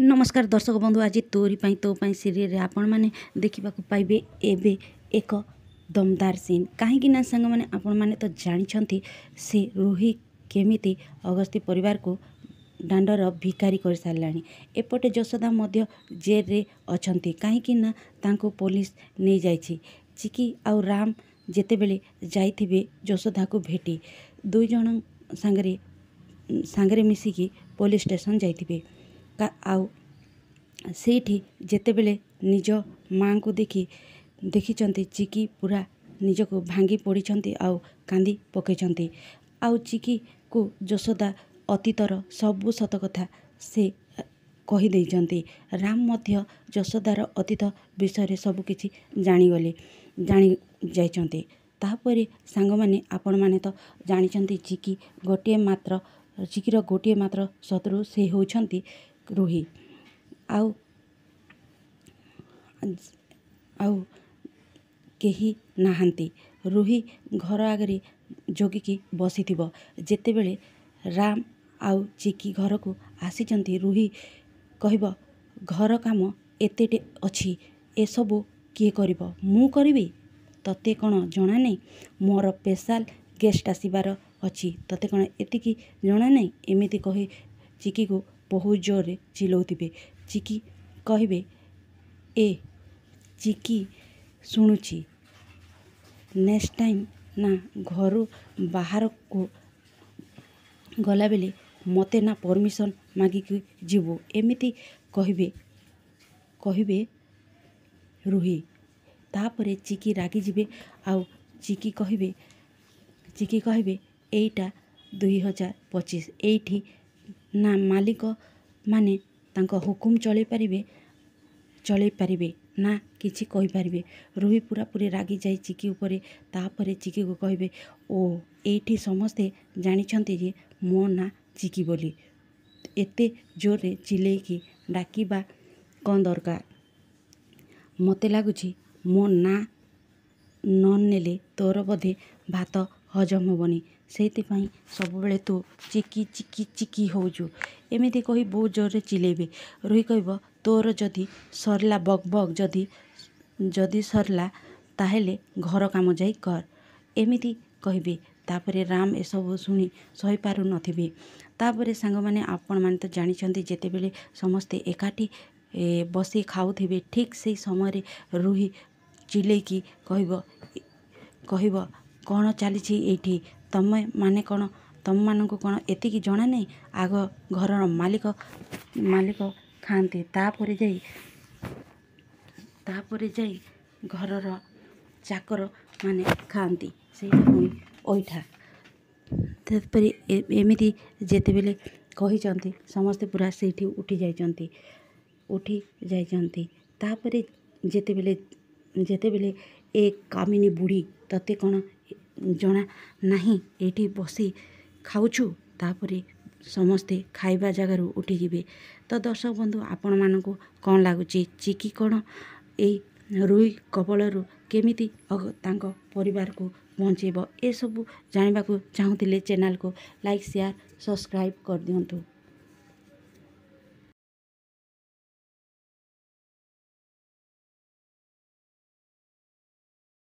नमस्कार दर्शक बंधु आज तोरी पाई तो पाई सीरियल आपण मैंने देखा पाइबे एबे एक दमदार सीन कहीं सांग मैंने आपण मैंने तो जानते से रूही केमिति अगस्ती परिवार को दांडर भिकारी कर सारा एपटे यशोदा मध्य जेल रे अछंती कहीं ना तांको पुलिस नहीं जाइछि। चिकी आउ राम जेतेबेले जाइथिबे यशोदा को भेटी दुई जन सांगरे मिसिकी पुलिस स्टेशन जाइथिबे आउ सेठी जेतेबेले निज माँ को देखिचंती चिकी पूरा निज को भांगी पड़िछंती आउ कांदी पकेइछंती आउ चिकी को यशोदा अतीतर सबु सत कथा से कही देइछंती। राम मध्य यशोदार अतीत विषय सबु किछि जानी जाइछंती। तापरे सांग माने आपण माने तो जानिछंती चिकीर गोटे मात्र शत्रु से होछंती रूही आउ केही नाहांती। रूही घर आगे जगिकी बसीथिबो जेतेबेले राम आउ चिकी घर को आसीचंती रूही कहब घर काम एतेटे अछि ए सबु किए करिवो मु करिवि तते कौन जना नहीं मोर स्पेशल गेस्ट आसबार अच्छी तते कौन एतिकी जना नहीं एमिति कही चिकी को बहुत जोर चिल्लाउथिबे। चिकी कहबे ए चिकी शुणुची नेक्स्ट टाइम ना घर बाहर को गला बेले मते ना परमिशन मागिकी जीवो एमिति कहबे रूही। तापरे चिकी रागी जिबे आउ चिकी कहबे एइटा 2025 एइठी ना मालिक माने तांको हुकुम चलै पारिबे ना किछि कहि पारिबे। रूही पूरा पूरी रागी जाई चिकी उपरे। तापरे चिकी को कहबे ओ एइठी समस्ते जानिछंती जे मो ना चिकी बोली एते जोरे चिलेकी डाकिबा कौन दरकार मते लागुछि मो ना न नेले तोर बोधे भात हजम होबनी सेइथिपाई सबुबेले तू चिकी चिकी चिकी होजु एमिति कही बहुत जोर चिलेबे। रूही कहब तोर जदि सरला बग बग जदि सरला ताहेले घर काम जाई कर एमिति कहबे। तापरे राम एसबु शुणी सही पारु नथिबे। तापरे सांग माने आपण माने तो जानिछंती जेतेबेले समस्ते एकाठी बसी खाउथिबे ठीक से समय रूही चिलेकी कहब कौन चली एठी तमे माने कौन तम मानक कौन एतिकी जना नहीं आग घर मालिक खाती तापरे जाई घर चाकर माने खाती से ओइठा तापरे एमिति जेतेबेले कहिचंती समस्ते पूरा सेठी उठी जाइचंती। तापरे जेतेबेले एक कामिनी बुढ़ी तते कौन जना नहीं एठी बसी खाऊछु तापरे समस्ते खाइबा जगार उठी जिबे। तो दर्शक बंधु आपण मानकु कौन लागुची चिकी कौन ए रूही कबलरू केमिति तांको परिवार को बंचेब ए सबु जानिबाकु चाहुथिले चैनल को लाइक शेयर सब्सक्राइब कर दियंतु।